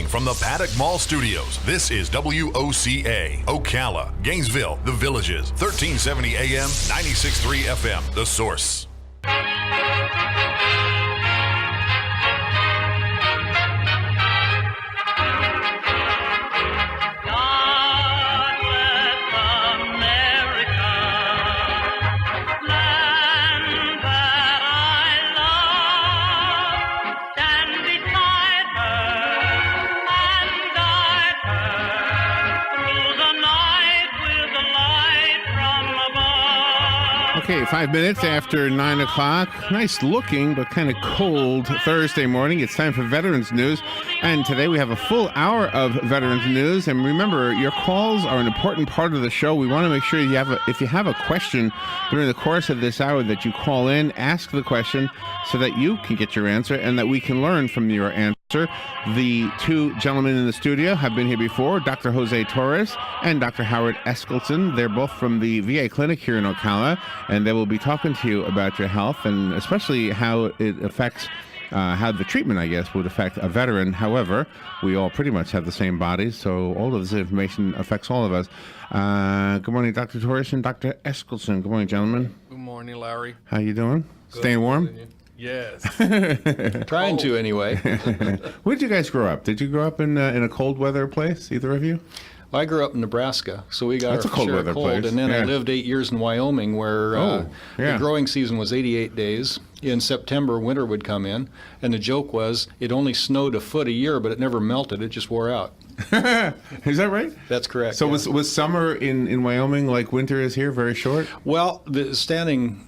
From the Paddock Mall Studios, this is WOCA, Ocala, Gainesville, The Villages, 1370 AM, 96.3 FM, The Source. Okay, 5 minutes after 9 o'clock. Nice looking, but kind of cold Thursday morning. It's time for Veterans News. And today we have a full hour of Veterans News. And remember, your calls are an important part of the show. We want to make sure if you have a question during the course of this hour that you call in, ask the question so that you can get your answer and that we can learn from your answer. The two gentlemen in the studio have been here before, Dr. Jose Torres and Dr. Howard Eskildsen. They're both from the VA clinic here in Ocala, and they will be talking to you about your health and especially how it affects how the treatment, I guess, would affect a veteran. However, we all pretty much have the same bodies, so all of this information affects all of us. Good morning, Dr. Torres and Dr. Eskildsen. Good morning, gentlemen. Good morning, Larry. How you doing? Good. Staying warm? Yes. Trying to, anyway. Where did you guys grow up? Did you grow up in a cold weather place, either of you? Well, I grew up in Nebraska, so we got That's our a cold share of weather cold. place. And then Yeah. I lived 8 years in Wyoming, where the growing season was 88 days. In September, winter would come in, and the joke was it only snowed a foot a year, but it never melted. It just wore out. Is that right? That's correct. So yeah. was summer in Wyoming like winter is here, very short? Well, the standing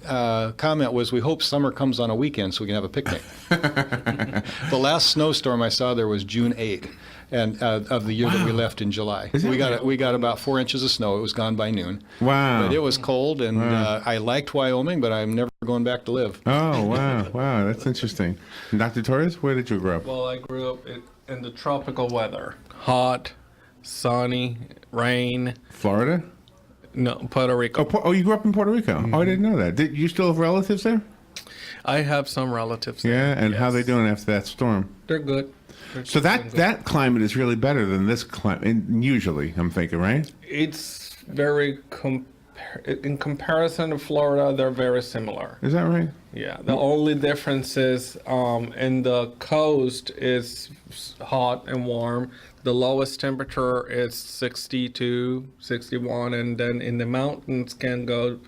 comment was, we hope summer comes on a weekend so we can have a picnic. The last snowstorm I saw there was June 8th, and of the year that we left in July. We got about 4 inches of snow. It was gone by noon. Wow. But it was cold, and I liked Wyoming, but I'm never going back to live. Oh, wow, that's interesting. And Dr. Torres, where did you grow up? Well, I grew up in the tropical weather. Hot, sunny, rain. Florida? No, Puerto Rico. Oh, you grew up in Puerto Rico? Mm-hmm. Oh, I didn't know that. Did you still have relatives there? I have some relatives there. Yeah, and yes. how are they doing after that storm? They're good. So that climate is really better than this climate, usually, I'm thinking, right? It's very, in comparison to Florida, they're very similar. Is that right? Yeah, the only difference is in the coast is hot and warm. The lowest temperature is 62, 61, and then in the mountains can go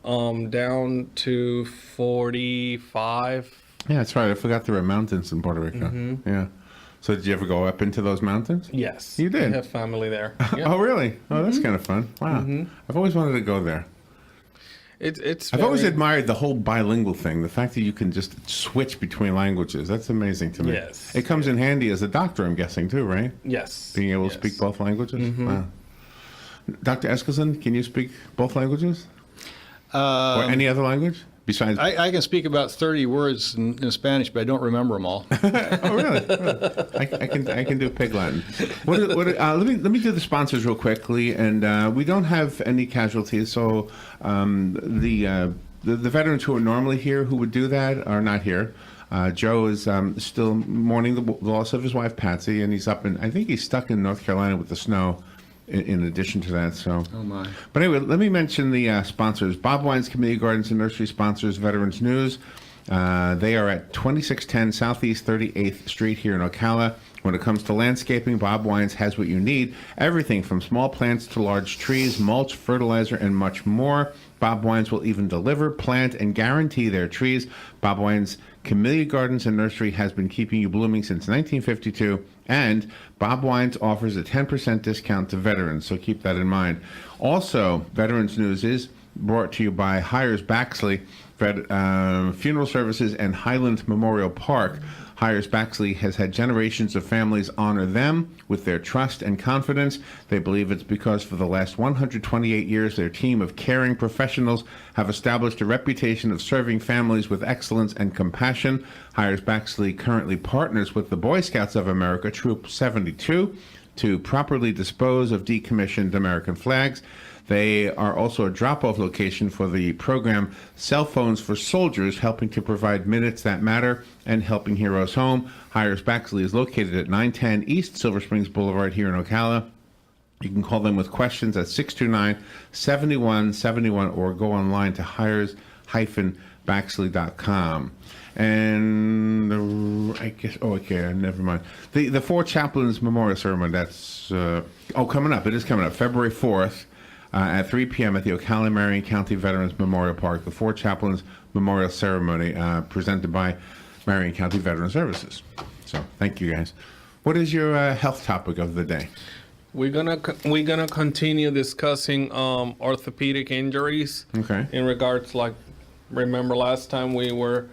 down to 45. Yeah, that's right. I forgot there were mountains in Puerto Rico. Mm-hmm. Yeah. So did you ever go up into those mountains? Yes. You did? I have family there. Yeah. Oh, really? Oh, that's kind of fun. Wow. Mm-hmm. I've always wanted to go there. I've always admired the whole bilingual thing, the fact that you can just switch between languages. That's amazing to me. Yes. It comes in handy as a doctor, I'm guessing, too, right? Yes. Being able to speak both languages? Mm-hmm. Wow. Dr. Eskildsen, can you speak both languages? Or any other language? Besides, I can speak about 30 words in Spanish, but I don't remember them all. Oh, really? I can do Pig Latin. Let me do the sponsors real quickly, and we don't have any casualties, so the veterans who are normally here who would do that are not here. Joe is still mourning the loss of his wife Patsy, and he's I think he's stuck in North Carolina with the snow. In addition to that, so. Oh my! But anyway, let me mention the sponsors. Bob Wine's Community Gardens and Nursery sponsors Veterans News. They are at 2610 Southeast 38th Street here in Ocala. When it comes to landscaping, Bob Wines has what you need. Everything from small plants to large trees, mulch, fertilizer, and much more. Bob Wines will even deliver, plant, and guarantee their trees. Bob Wines Community Gardens and Nursery has been keeping you blooming since 1952. And Bob Wines offers a 10% discount to veterans, so keep that in mind. Also, Veterans News is brought to you by Hires Baxley Funeral Services and Highland Memorial Park. Hires Baxley has had generations of families honor them with their trust and confidence. They believe it's because for the last 128 years, their team of caring professionals have established a reputation of serving families with excellence and compassion. Hires Baxley currently partners with the Boy Scouts of America, Troop 72. to properly dispose of decommissioned American flags. They are also a drop-off location for the program Cell Phones for Soldiers, helping to provide minutes that matter and helping heroes home. Hires Baxley is located at 910 East Silver Springs Boulevard here in Ocala. You can call them with questions at 629-7171 or go online to hires-baxley.com. And I guess, okay, never mind. The Four Chaplains Memorial Ceremony, that's, coming up. It is coming up, February 4th. At 3 p.m. at the Ocala Marion County Veterans Memorial Park, the Four Chaplains Memorial Ceremony presented by Marion County Veteran Services. So, thank you guys. What is your health topic of the day? We're gonna continue discussing orthopedic injuries. Okay. In regards, like, remember last time we were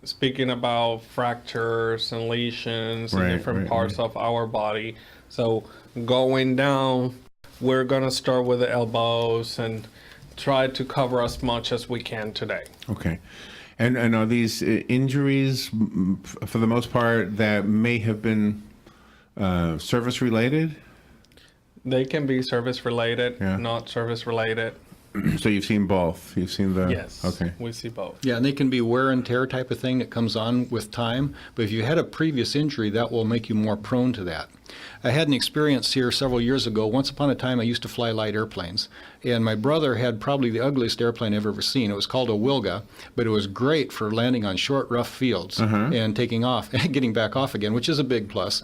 speaking about fractures and lesions in different parts of our body. So going down, we're gonna start with the elbows and try to cover as much as we can today. Okay. And are these injuries, for the most part, that may have been service-related? They can be service-related, Yeah. not service-related. So you've seen both? You've seen the... Yes, Okay. we see both. Yeah, and they can be wear and tear type of thing that comes on with time. But if you had a previous injury, that will make you more prone to that. I had an experience here several years ago. Once upon a time, I used to fly light airplanes. And my brother had probably the ugliest airplane I've ever seen. It was called a WOCA, but it was great for landing on short, rough fields and taking off and getting back off again, which is a big plus.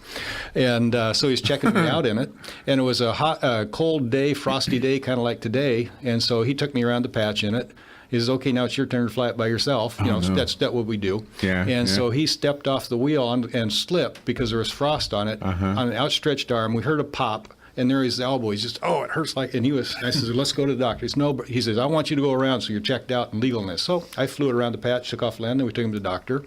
And so he's checking me out in it. And it was a hot, cold day, frosty day, kind of like today. And so he took me around the patch in it. He says, okay, now it's your turn to fly it by yourself. You know, that's what we do. Yeah, and so he stepped off the wheel and slipped because there was frost on it. On an outstretched arm, we heard a pop, and there his elbow. He's just, it hurts like, and I said, let's go to the doctor. He says, no, but he says, I want you to go around so you're checked out and legalness. So I flew it around the patch, took off landing, we took him to the doctor.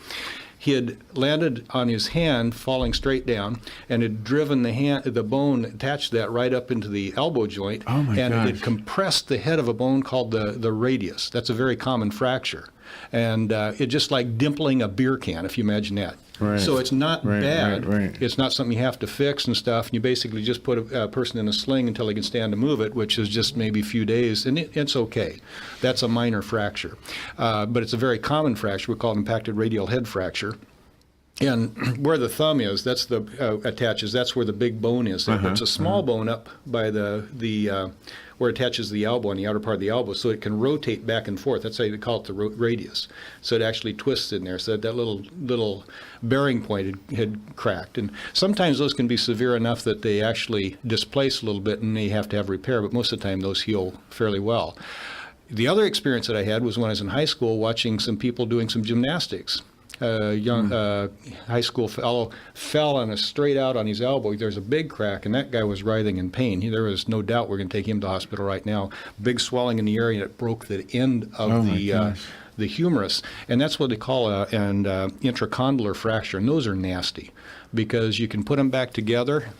He had landed on his hand, falling straight down, and had driven the bone attached to that right up into the elbow joint. Oh my and gosh. it had compressed the head of a bone called the radius. That's a very common fracture. And it's just like dimpling a beer can, if you imagine that. Right. So it's not bad. Right. It's not something you have to fix and stuff. And you basically just put a person in a sling until they can stand to move it, which is just maybe a few days, and it's okay. That's a minor fracture. But it's a very common fracture. We call it impacted radial head fracture. And where the thumb is, that's attaches. That's where the big bone is. It's a small bone up by the where it attaches the elbow on the outer part of the elbow, so it can rotate back and forth. That's how they call it the radius. So it actually twists in there. So that little bearing point had cracked. And sometimes those can be severe enough that they actually displace a little bit and they have to have repair. But most of the time, those heal fairly well. The other experience that I had was when I was in high school watching some people doing some gymnastics. A young high school fellow fell on straight out on his elbow. There's a big crack, and that guy was writhing in pain. There was no doubt we're going to take him to the hospital right now. Big swelling in the area, and it broke the end of the humerus, and that's what they call an intracondylar fracture. And those are nasty because you can put them back together,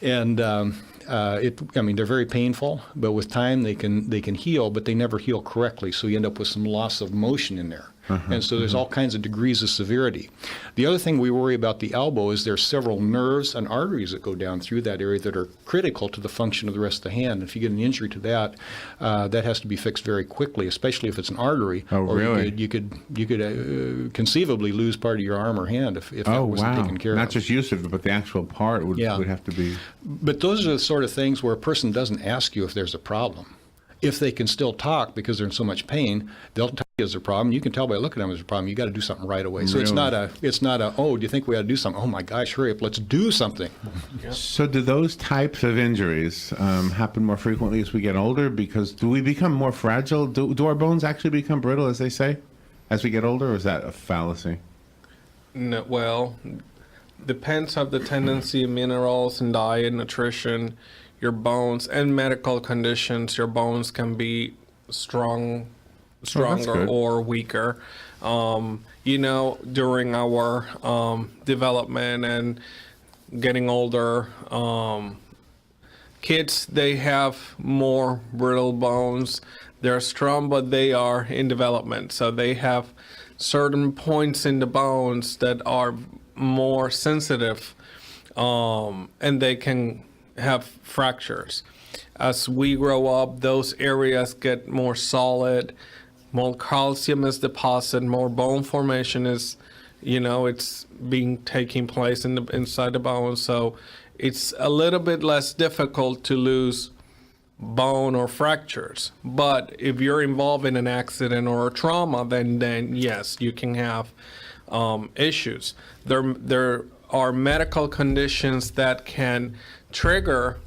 and they're very painful, but with time they can heal, but they never heal correctly. So you end up with some loss of motion in there. And so there's all kinds of degrees of severity. The other thing we worry about the elbow is there's several nerves and arteries that go down through that area that are critical to the function of the rest of the hand. If you get an injury to that, that has to be fixed very quickly, especially if it's an artery. Oh, really? You could conceivably lose part of your arm or hand if that wasn't taken care of. Not just use of it, but the actual part would have to be... But those are the sort of things where a person doesn't ask you if there's a problem. If they can still talk because they're in so much pain, they'll tell you there's a problem. You can tell by looking at them there's a problem. You got to do something right away. So Really? it's not a do you think we ought to do something? Oh my gosh, hurry up, let's do something. So do those types of injuries happen more frequently as we get older? Because do we become more fragile? Do our bones actually become brittle, as they say, as we get older, or is that a fallacy? No, well, depends on the tendency of minerals and diet, nutrition, your bones, and medical conditions. Your bones can be stronger good. or weaker. During our development and getting older, kids, they have more brittle bones. They're strong, but they are in development. So they have certain points in the bones that are more sensitive and they can have fractures. As we grow up, those areas get more solid, more calcium is deposited, more bone formation is, it's being taking place inside the bone. So it's a little bit less difficult to lose bone or fractures. But if you're involved in an accident or a trauma, then yes, you can have issues. There are medical conditions that can trigger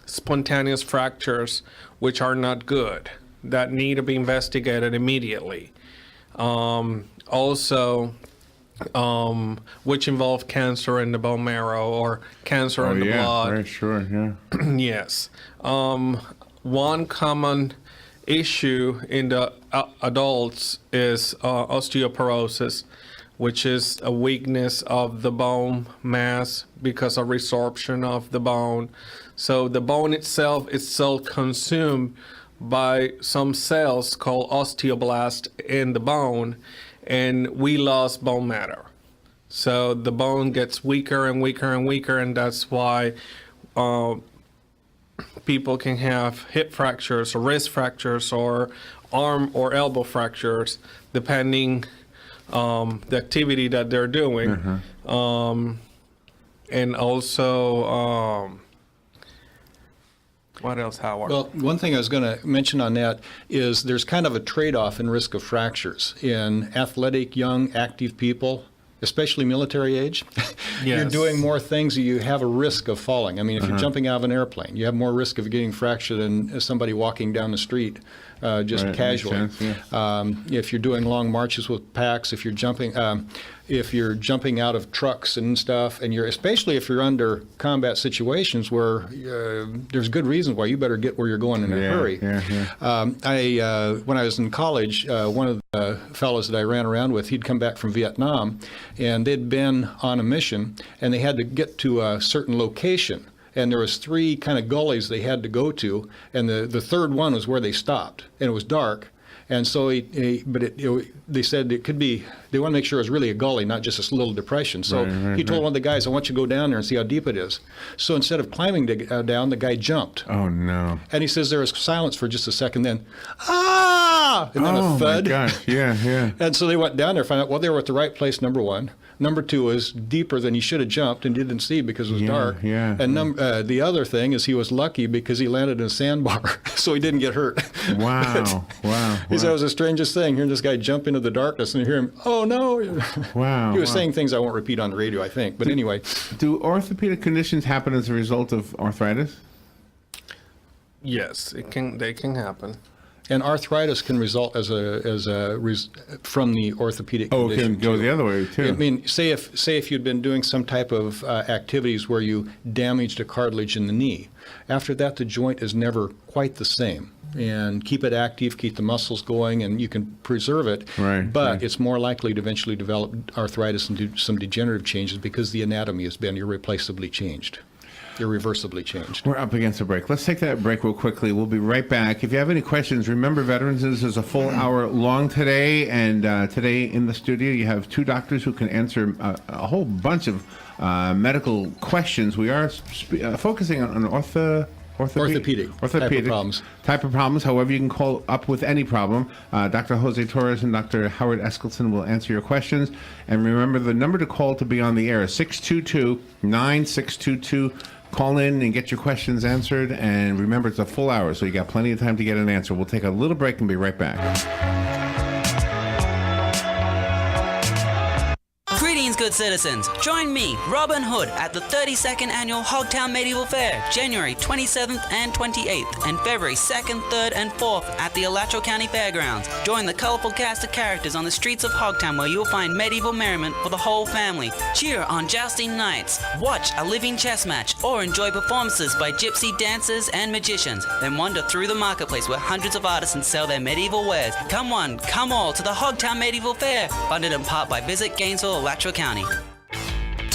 spontaneous fractures, which are not good, that need to be investigated immediately. Also, which involve cancer in the bone marrow or cancer in the blood. Right, sure, yeah. Yes. One common issue in the adults is osteoporosis, which is a weakness of the bone mass because of resorption of the bone. So the bone itself is consumed by some cells called osteoblasts in the bone, and we lost bone matter. So the bone gets weaker and weaker and weaker, and that's why people can have hip fractures or wrist fractures or arm or elbow fractures, depending the activity that they're doing. And also, what else, Howard? Well, one thing I was going to mention on that is there's kind of a trade-off in risk of fractures. In athletic, young, active people, especially military age, you're Yes. doing more things, you have a risk of falling. I mean, if you're jumping out of an airplane, you have more risk of getting fractured than somebody walking down the street just Right, casually. makes sense, If you're doing long marches with packs, if you're jumping out of trucks and stuff, and especially if you're under combat situations where there's good reasons why you better get where you're going in a hurry. When I was in college, one of the fellows that I ran around with, he'd come back from Vietnam, and they'd been on a mission, and they had to get to a certain location. And there was 3 kind of gullies they had to go to, and the third one was where they stopped, and it was dark. And so they said it could be, they want to make sure it was really a gully, not just this little depression. So he told one of the guys, I want you to go down there and see how deep it is. So instead of climbing down, the guy jumped. Oh, no. And he says there was silence for just a second, then, ah! And then a thud. Oh, my gosh, yeah. And so they went down there, found out, well, they were at the right place, number one. Number two was deeper than he should have jumped and didn't see because it was dark. And the other thing is he was lucky because he landed in a sandbar, so he didn't get hurt. Wow. He said it was the strangest thing, hearing this guy jump into the darkness and you hear him, oh, no. Wow. He was saying things I won't repeat on the radio, I think. But anyway. Do orthopedic conditions happen as a result of arthritis? Yes, they can happen. And arthritis can result from the orthopedic Oh, it condition. can go too. the other way, too. I mean, say if you'd been doing some type of activities where you damaged a cartilage in the knee, after that the joint is never quite the same. And keep it active, keep the muscles going, and you can preserve it. But it's more likely to eventually develop arthritis and do some degenerative changes because the anatomy has been irreplaceably changed. Irreversibly changed. We're up against a break. Let's take that break real quickly. We'll be right back. If you have any questions, remember, Veterans News is a full hour long today. And today in the studio, you have 2 doctors who can answer a whole bunch of medical questions. We are focusing on orthopedic type of problems. However, you can call up with any problem. Dr. Jose Torres and Dr. Howard Eskildsen will answer your questions. And remember, the number to call to be on the air is 622-9622. Call in and get your questions answered. And remember, it's a full hour, so you got plenty of time to get an answer. We'll take a little break and be right back. Greetings, good citizens. Join me, Robin Hood, at the 32nd Annual Hogtown Medieval Fair, January 27th and 28th, and February 2nd, 3rd, and 4th at the Alachua County Fairgrounds. Join the colorful cast of characters on the streets of Hogtown where you'll find medieval merriment for the whole family. Cheer on jousting nights, watch a living chess match, or enjoy performances by gypsy dancers and magicians. Then wander through the marketplace where hundreds of artisans sell their medieval wares. Come one, come all to the Hogtown Medieval Fair, funded in part by Visit Gainesville, Alachua County.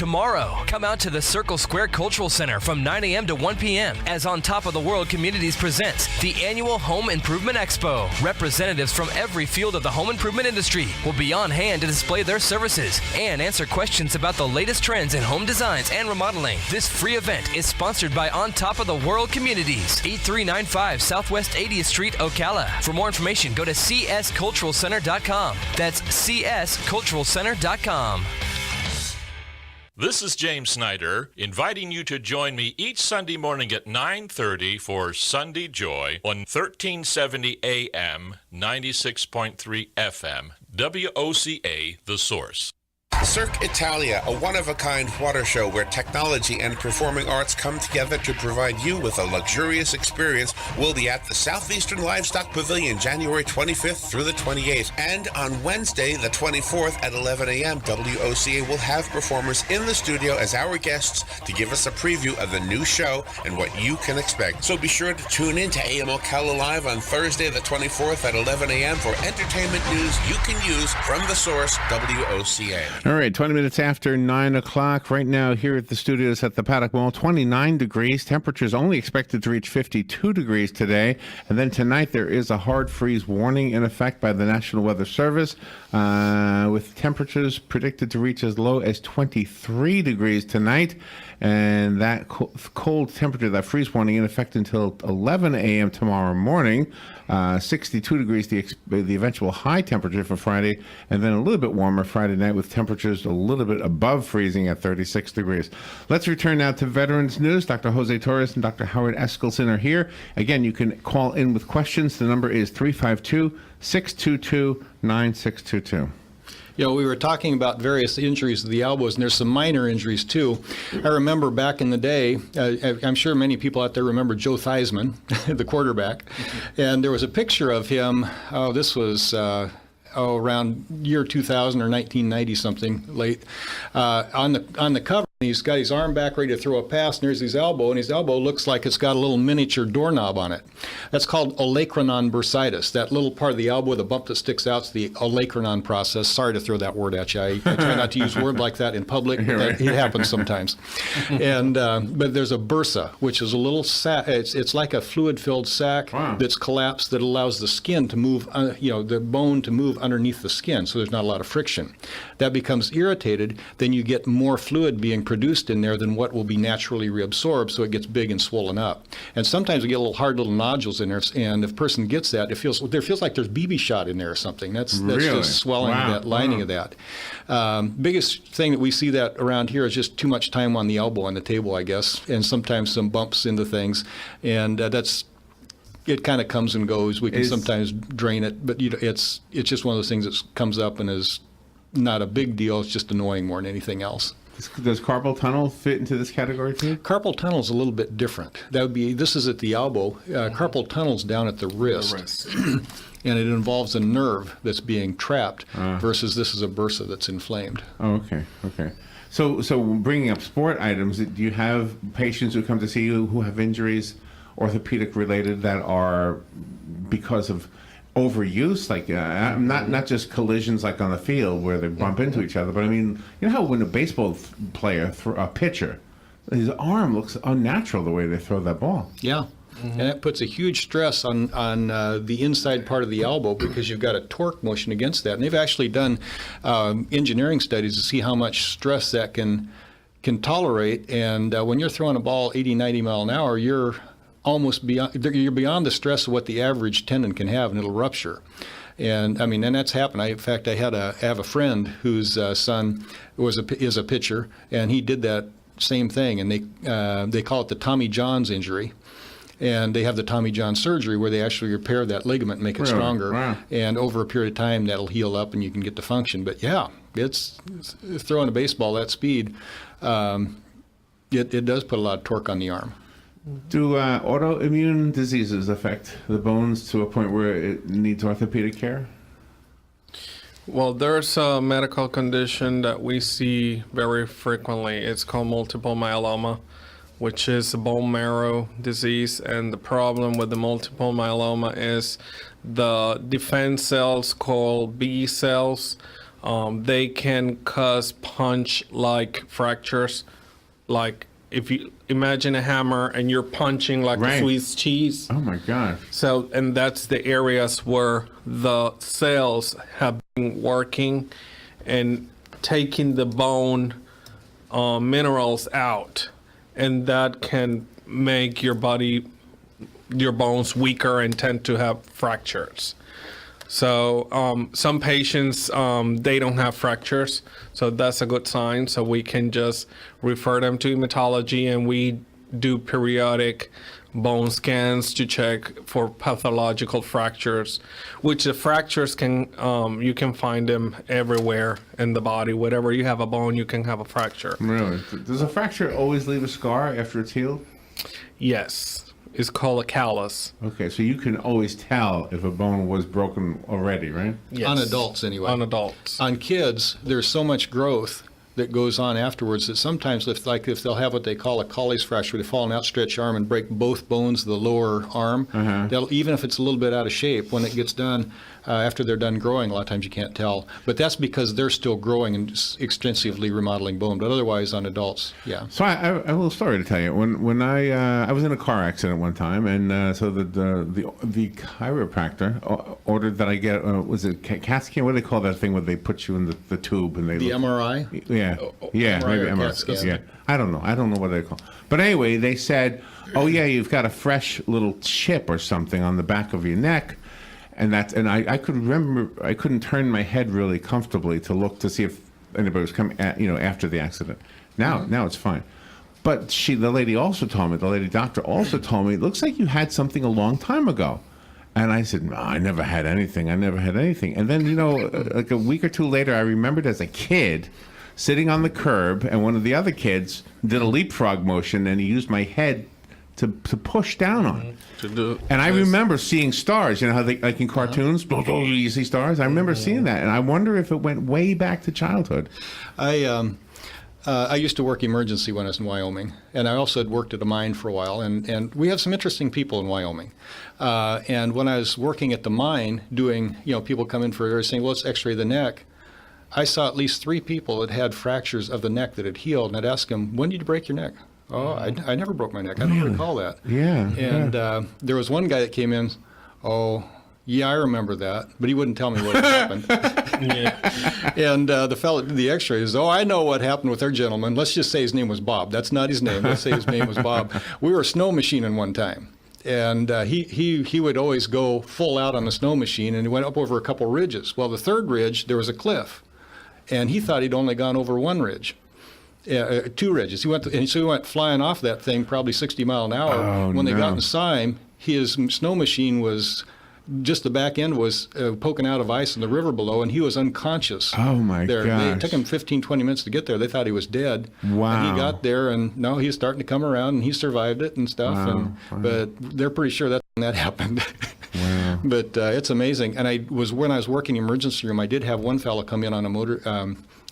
tomorrow. Come out to the Circle Square Cultural Center from 9 a.m. to 1 p.m. as On Top of the World Communities presents the annual Home Improvement Expo. Representatives from every field of the home improvement industry will be on hand to display their services and answer questions about the latest trends in home designs and remodeling. This free event is sponsored by On Top of the World Communities, 8395 Southwest 80th Street, Ocala. For more information, go to csculturalcenter.com. That's csculturalcenter.com. This is James Snyder, inviting you to join me each Sunday morning at 9:30 for Sunday Joy on 1370 AM, 96.3 FM, WOCA, The Source. Cirque Italia, a one-of-a-kind water show where technology and performing arts come together to provide you with a luxurious experience, will be at the Southeastern Livestock Pavilion January 25th through the 28th. And on Wednesday, the 24th at 11 a.m., WOCA will have performers in the studio as our guests to give us a preview of the new show and what you can expect. So be sure to tune in to AM Ocala Live on Thursday, the 24th at 11 a.m. for entertainment news you can use from the source, WOCA. All right, 20 minutes after 9 o'clock. Right now here at the studios at the Paddock Mall, 29 degrees. Temperatures only expected to reach 52 degrees today. And then tonight there is a hard freeze warning in effect by the National Weather Service, with temperatures predicted to reach as low as 23 degrees tonight. And that cold temperature, that freeze warning, in effect until 11 a.m. tomorrow morning. 62 degrees, the eventual high temperature for Friday, and then a little bit warmer Friday night with temperatures a little bit above freezing at 36 degrees. Let's return now to Veterans News. Dr. Jose Torres and Dr. Howard Eskildsen are here. Again, you can call in with questions. The number is 352-622-9622. You know, we were talking about various injuries of the elbows, and there's some minor injuries too. I remember back in the day, I'm sure many people out there remember Joe Theismann, the quarterback, and there was a picture of him. This was around year 2000 or 1990 something late. On the cover, he's got his arm back ready to throw a pass, and there's his elbow, and his elbow looks like it's got a little miniature doorknob on it. That's called olecranon bursitis. That little part of the elbow, the bump that sticks out, is the olecranon process. Sorry to throw that word at you. I try not to use a word like that in public, but it happens sometimes. And but there's a bursa, which is a little sac. It's like a fluid-filled sac that's collapsed that allows the skin to move, the bone to move underneath the skin, so there's not a lot of friction. That becomes irritated, then you get more fluid being produced in there than what will be naturally reabsorbed, so it gets big and swollen up. And sometimes we get hard little nodules in there, and if a person gets that, it feels like there's BB shot in there or something. That's really? Just swelling that lining of that. Biggest thing that we see that around here is just too much time on the elbow on the table, I guess, and sometimes some bumps into things, and it kind of comes and goes. We can sometimes drain it, but it's just one of those things that comes up and is not a big deal. It's just annoying more than anything else. Does carpal tunnel fit into this category too? Carpal tunnel is a little bit different. This is at the elbow. Carpal tunnel's down at the wrist. And it involves a nerve that's being trapped versus this is a bursa that's inflamed. Oh, okay. So bringing up sport items, do you have patients who come to see you who have injuries, orthopedic related, that are because of overuse, like not just collisions like on the field where they bump into each other, but I mean, you know how when a baseball player, a pitcher, his arm looks unnatural the way they throw that ball. Yeah. And that puts a huge stress on the inside part of the elbow because you've got a torque motion against that. And they've actually done engineering studies to see how much stress that can tolerate. And when you're throwing a ball 80, 90 mile an hour, you're beyond the stress of what the average tendon can have, and it'll rupture. And I mean, and that's happened. In fact, I have a friend whose son is a pitcher, and he did that same thing. And they call it the Tommy John's injury, and they have the Tommy John surgery where they actually repair that ligament, make it stronger, and over a period of time that'll heal up and you can get to function. But yeah, it's throwing a baseball that speed. It does put a lot of torque on the arm. Do autoimmune diseases affect the bones to a point where it needs orthopedic care? Well, there's a medical condition that we see very frequently. It's called multiple myeloma, which is a bone marrow disease. And the problem with the multiple myeloma is the defense cells called B cells They can cause punch-like fractures, like if you imagine a hammer and you're punching like Right. a Swiss cheese. Oh my gosh. So, and that's the areas where the cells have been working and taking the bone minerals out, and that can make your bones weaker and tend to have fractures. So some patients, they don't have fractures, so that's a good sign. So we can just refer them to hematology, and we do periodic bone scans to check for pathological fractures, which the fractures can, you can find them everywhere in the body. Wherever you have a bone, you can have a fracture. Really? Does a fracture always leave a scar after it's healed? Yes. It's called a callus. Okay, so you can always tell if a bone was broken already, right? Yes. On adults, anyway. On adults. On kids, there's so much growth that goes on afterwards that sometimes if they'll have what they call a Colles fracture, where they fall on an outstretched arm and break both bones of the lower arm, they'll, even if it's a little bit out of shape, when it gets done, after they're done growing, a lot of times you can't tell. But that's because they're still growing and extensively remodeling bone. But otherwise, on adults, yeah. So I have a little story to tell you. When I was in a car accident one time, and so the chiropractor ordered that I get was it CAT scan? What do they call that thing where they put you in the tube and they The look, MRI? Yeah, yeah, MRI maybe or CAT MRI. scan. Yeah, I don't know what they call. But anyway, they said, "Oh yeah, you've got a fresh little chip or something on the back of your neck." And I could remember, I couldn't turn my head really comfortably to look to see if anybody was coming after the accident. Now it's fine. But the lady doctor also told me, it looks like you had something a long time ago. And I said, no, I never had anything. And then, like a week or two later, I remembered as a kid sitting on the curb, and one of the other kids did a leapfrog motion, and he used my head to push down on. And I remember seeing stars. You know how they, like in cartoons, you see stars? I remember seeing that, and I wonder if it went way back to childhood. I used to work emergency when I was in Wyoming, and I also had worked at a mine for a while, and we have some interesting people in Wyoming. And when I was working at the mine doing, people come in for saying, well, let's x-ray the neck, I saw at least 3 people that had fractures of the neck that had healed, and I'd ask them, when did you break your neck? Oh, I never broke my neck. I don't recall that. Yeah. And there was one guy that came in, oh, yeah, I remember that, but he wouldn't tell me what happened. And the fellow did the x-rays. Oh, I know what happened with our gentleman. Let's just say his name was Bob. That's not his name. Let's say his name was Bob. We were snow machining one time. And he would always go full out on the snow machine, and he went up over a couple ridges. Well, the third ridge, there was a cliff, and he thought he'd only gone over one ridge. 2 ridges. So he went flying off that thing probably 60 miles an hour. Oh, when they no. got in Syme, his snow machine was just the back end was poking out of ice in the river below, and he was unconscious. Oh, my there. gosh. It took him 15, 20 minutes to get there. They thought he was dead. Wow. And he got there, and no, he was starting to come around, and he survived it and stuff. Wow. But they're pretty sure that's when that happened. Wow. But it's amazing. And when I was working in emergency room, I did have one fellow come in on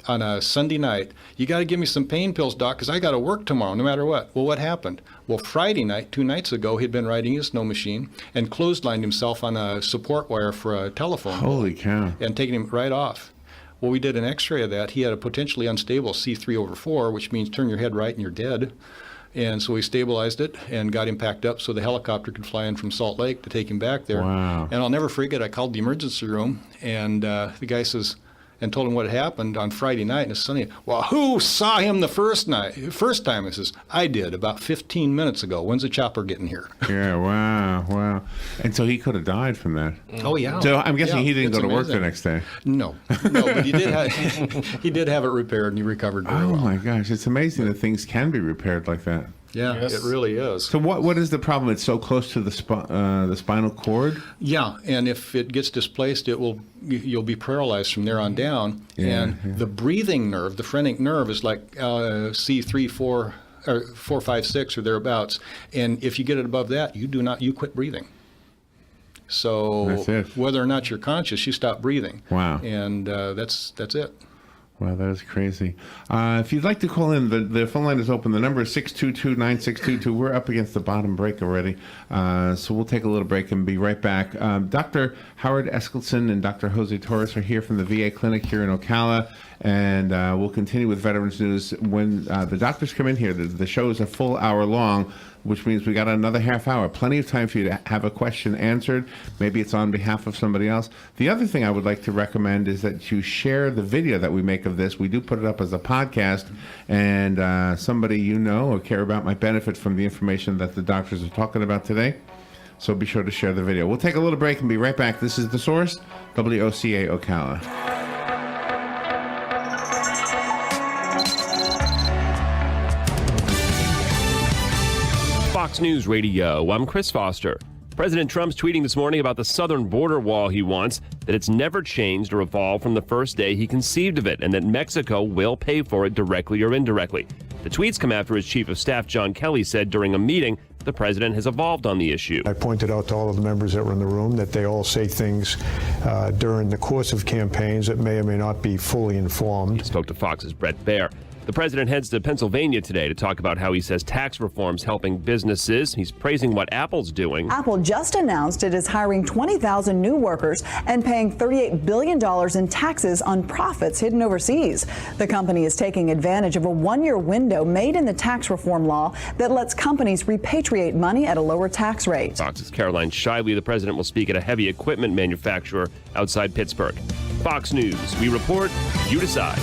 on a Sunday night. You got to give me some pain pills, doc, because I got to work tomorrow, no matter what. Well, what happened? Well, Friday night, 2 nights ago, he'd been riding his snow machine and clotheslined himself on a support wire for a telephone. Holy cow. And taking him right off. Well, we did an x-ray of that. He had a potentially unstable C3/4, which means turn your head right and you're dead. And so we stabilized it and got him packed up so the helicopter could fly in from Salt Lake to take him back there. Wow. And I'll never forget, I called the emergency room, and the guy says, and told him what had happened on Friday night. And it's Sunday. Well, who saw him the first time? I says, I did about 15 minutes ago. When's the chopper getting here? Yeah, wow. And so he could have died from that. Oh, yeah. So I'm guessing he didn't it's go to work amazing. the next day. No, but he did he did have it repaired, and he recovered very Oh well. my gosh, it's amazing that things can be repaired like that. Yeah, Yes. it really is. So what is the problem? It's so close to the spinal cord? Yeah, and if it gets displaced, you'll be paralyzed from there on down. Yeah, The breathing nerve, the phrenic nerve, is like C3, 4, or 4, 5, 6 or thereabouts. And if you get it above that, you quit breathing. So That's it. whether or not you're conscious, you stop breathing. Wow. And that's it. Wow, that is crazy. If you'd like to call in, the phone line is open. The number is 622-9622. We're up against the bottom break already, so we'll take a little break and be right back. Dr. Howard Eskildsen and Dr. Jose Torres are here from the VA clinic here in Ocala, and we'll continue with Veterans News. When the doctors come in here, the show is a full hour long, which means we got another half hour. Plenty of time for you to have a question answered. Maybe it's on behalf of somebody else. The other thing I would like to recommend is that you share the video that we make of this. We do put it up as a podcast, and somebody you know or care about might benefit from the information that the doctors are talking about today. So be sure to share the video. We'll take a little break and be right back. This is The Source, WOCA Ocala. Fox News Radio, I'm Chris Foster. President Trump's tweeting this morning about the southern border wall he wants, that it's never changed or evolved from the first day he conceived of it, and that Mexico will pay for it directly or indirectly. The tweets come after his chief of staff, John Kelly, said during a meeting the president has evolved on the issue. I pointed out to all of the members that were in the room that they all say things during the course of campaigns that may or may not be fully informed. He spoke to Fox's Brett Baer. The president heads to Pennsylvania today to talk about how he says tax reform's helping businesses. He's praising what Apple's doing. Apple just announced it is hiring 20,000 new workers and paying $38 billion in taxes on profits hidden overseas. The company is taking advantage of a one-year window made in the tax reform law that lets companies repatriate money at a lower tax rate. Fox's Caroline Shively. The president will speak at a heavy equipment manufacturer outside Pittsburgh. Fox News. We report, you decide.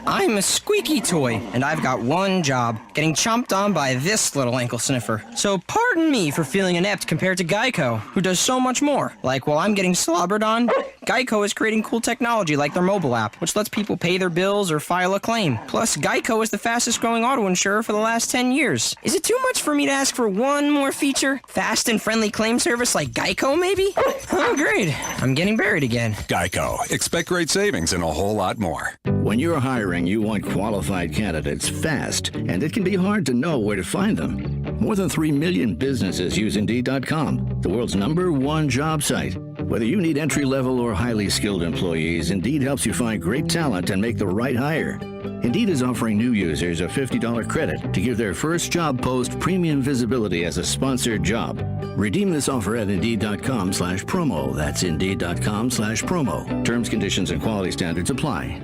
I'm a squeaky toy, and I've got one job, getting chomped on by this little ankle sniffer. So pardon me for feeling inept compared to Geico, who does so much more. Like while I'm getting slobbered on, Geico is creating cool technology like their mobile app, which lets people pay their bills or file a claim. Plus, Geico is the fastest growing auto insurer for the last 10 years. Is it too much for me to ask for one more feature? Fast and friendly claim service like Geico, maybe? Oh, great. I'm getting buried again. Geico. Expect great savings and a whole lot more. When you're hiring, you want qualified candidates fast, and it can be hard to know where to find them. More than 3 million businesses use Indeed.com, the world's #1 job site. Whether you need entry-level or highly skilled employees, Indeed helps you find great talent and make the right hire. Indeed is offering new users a $50 credit to give their first job post premium visibility as a sponsored job. Redeem this offer at Indeed.com/promo. That's Indeed.com/promo. Terms, conditions, and quality standards apply.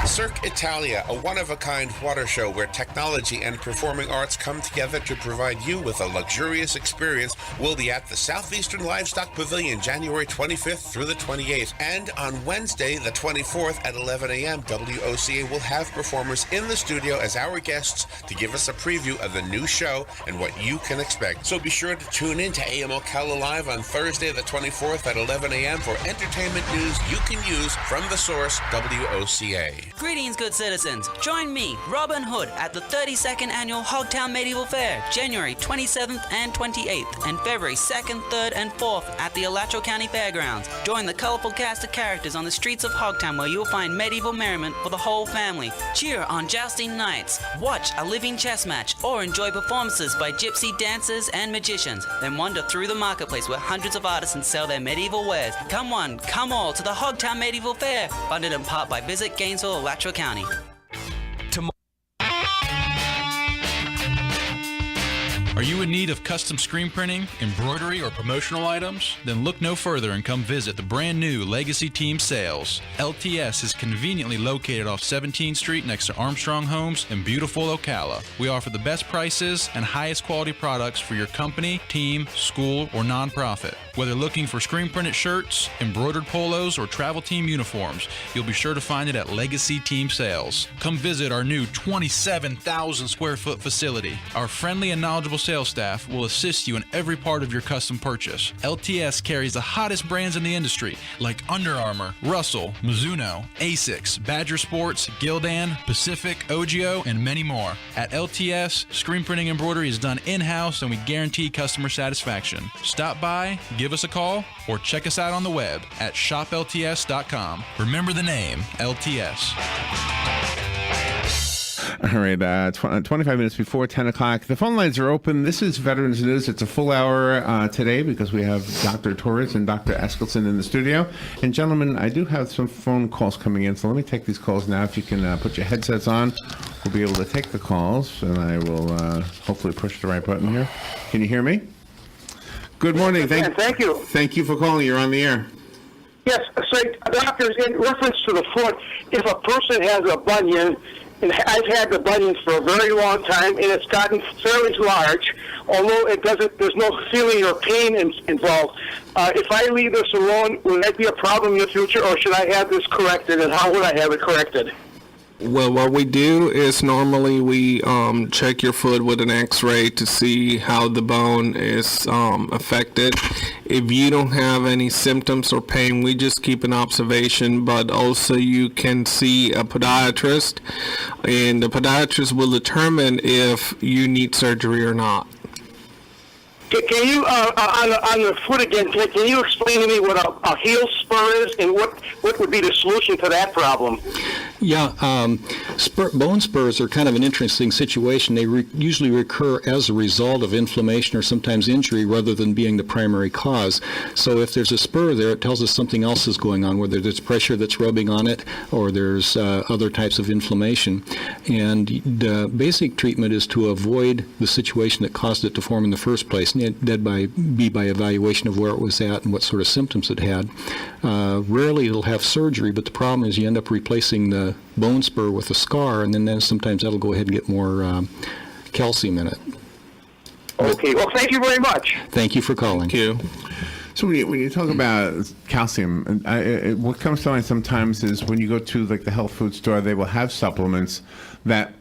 Cirque Italia, a one-of-a-kind water show where technology and performing arts come together to provide you with a luxurious experience, will be at the Southeastern Livestock Pavilion January 25th through the 28th. And on Wednesday, the 24th at 11 a.m., WOCA will have performers in the studio as our guests to give us a preview of the new show and what you can expect. So be sure to tune in to AM Ocala Live on Thursday, the 24th at 11 a.m. for entertainment news you can use from the source, WOCA. Greetings, good citizens. Join me, Robin Hood, at the 32nd Annual Hogtown Medieval Fair, January 27th and 28th, and February 2nd, 3rd, and 4th at the Alachua County Fairgrounds. Join the colorful cast of characters on the streets of Hogtown where you'll find medieval merriment for the whole family. Cheer on jousting nights, watch a living chess match, or enjoy performances by gypsy dancers and magicians. Then wander through the marketplace where hundreds of artisans sell their medieval wares. Come one, come all to the Hogtown Medieval Fair, funded in part by Visit Gainesville, Alachua County. Are you in need of custom screen printing, embroidery, or promotional items? Then look no further and come visit the brand new Legacy Team Sales. LTS is conveniently located off 17th Street next to Armstrong Homes in beautiful Ocala. We offer the best prices and highest quality products for your company, team, school, or nonprofit. Whether looking for screen printed shirts, embroidered polos, or travel team uniforms, you'll be sure to find it at Legacy Team Sales. Come visit our new 27,000 square foot facility. Our friendly and knowledgeable sales staff will assist you in every part of your custom purchase. LTS carries the hottest brands in the industry like Under Armour, Russell, Mizuno, Asics, Badger Sports, Gildan, Pacific, Ogio, and many more. At LTS, screen printing embroidery is done in-house and we guarantee customer satisfaction. Stop by, give us a call, or check us out on the web at shoplts.com. Remember the name, LTS. All right, 25 minutes before 10 o'clock. The phone lines are open. This is Veterans News. It's a full hour today because we have Dr. Torres and Dr. Eskildsen in the studio. And gentlemen, I do have some phone calls coming in, so let me take these calls now. If you can put your headsets on, we'll be able to take the calls, and I will hopefully push the right button here. Can you hear me? Good morning. Thank you. Thank you for calling. You're on the air. Yes, so doctors, in reference to the foot, if a person has a bunion, and I've had the bunion for a very long time, and it's gotten fairly large, although it doesn't, there's no feeling or pain involved. If I leave this alone, will that be a problem in the future, or should I have this corrected, and how would I have it corrected? Well, what we do is normally we check your foot with an x-ray to see how the bone is affected. If you don't have any symptoms or pain, we just keep an observation, but also you can see a podiatrist, and the podiatrist will determine if you need surgery or not. Can you, on the foot again, can you explain to me what a heel spur is, and what would be the solution to that problem? Yeah, bone spurs are kind of an interesting situation. They usually recur as a result of inflammation or sometimes injury rather than being the primary cause. So if there's a spur there, it tells us something else is going on, whether there's pressure that's rubbing on it or there's other types of inflammation. And the basic treatment is to avoid the situation that caused it to form in the first place. That'd be by evaluation of where it was at and what sort of symptoms it had. Rarely it'll have surgery, but the problem is you end up replacing the bone spur with a scar, and then sometimes that'll go ahead and get more calcium in it. Okay, well, thank you very much. Thank you for calling. Thank you. So when you talk about calcium, what comes to mind sometimes is when you go to like the health food store, they will have supplements that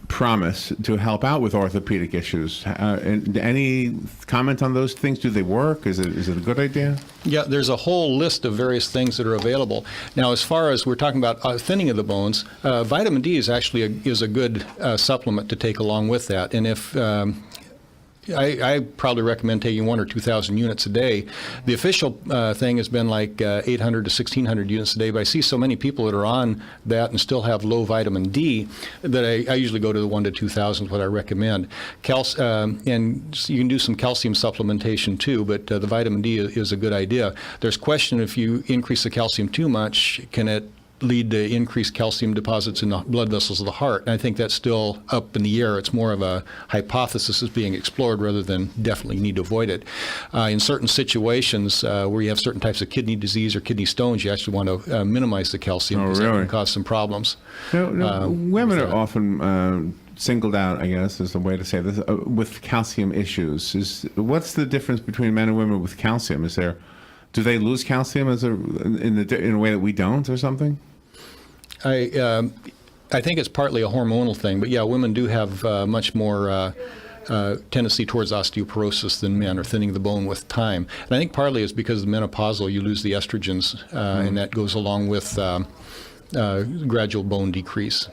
promise to help out with orthopedic issues. Any comment on those things? Do they work? Is it a good idea? Yeah, there's a whole list of various things that are available. Now, as far as we're talking about thinning of the bones, vitamin D is actually a good supplement to take along with that. And if I probably recommend taking 1,000 or 2,000 units a day. The official thing has been like 800 to 1,600 units a day, but I see so many people that are on that and still have low vitamin D that I usually go to the 1,000 to 2,000 is what I recommend. And you can do some calcium supplementation too, but the vitamin D is a good idea. There's question if you increase the calcium too much, can it lead to increased calcium deposits in the blood vessels of the heart? And I think that's still up in the air. It's more of a hypothesis that's being explored rather than definitely need to avoid it. In certain situations where you have certain types of kidney disease or kidney stones, you actually want to minimize the calcium because that can cause some problems. Women are often singled out, I guess, is the way to say this, with calcium issues. What's the difference between men and women with calcium? Do they lose calcium in a way that we don't, or something? I think it's partly a hormonal thing, but yeah, women do have much more tendency towards osteoporosis than men, or thinning the bone with time. And I think partly it's because of menopausal, you lose the estrogens, and that goes along with gradual bone decrease.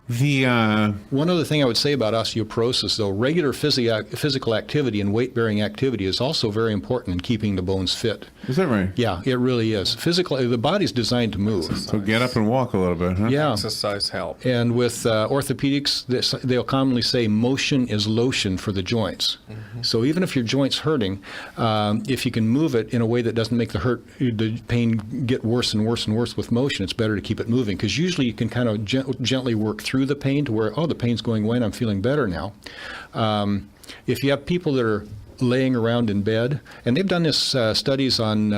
One other thing I would say about osteoporosis, though, regular physical activity and weight-bearing activity is also very important in keeping the bones fit. Is that right? Yeah, it really is. The body's designed to move. So get up and walk a little bit, huh? Yeah. Exercise helps. And with orthopedics, they'll commonly say motion is lotion for the joints. Mm-hmm. So even if your joint's hurting, if you can move it in a way that doesn't make the pain get worse and worse and worse with motion, it's better to keep it moving, because usually you can kind of gently work through the pain to where, the pain's going away and I'm feeling better now. If you have people that are laying around in bed, and they've done this studies on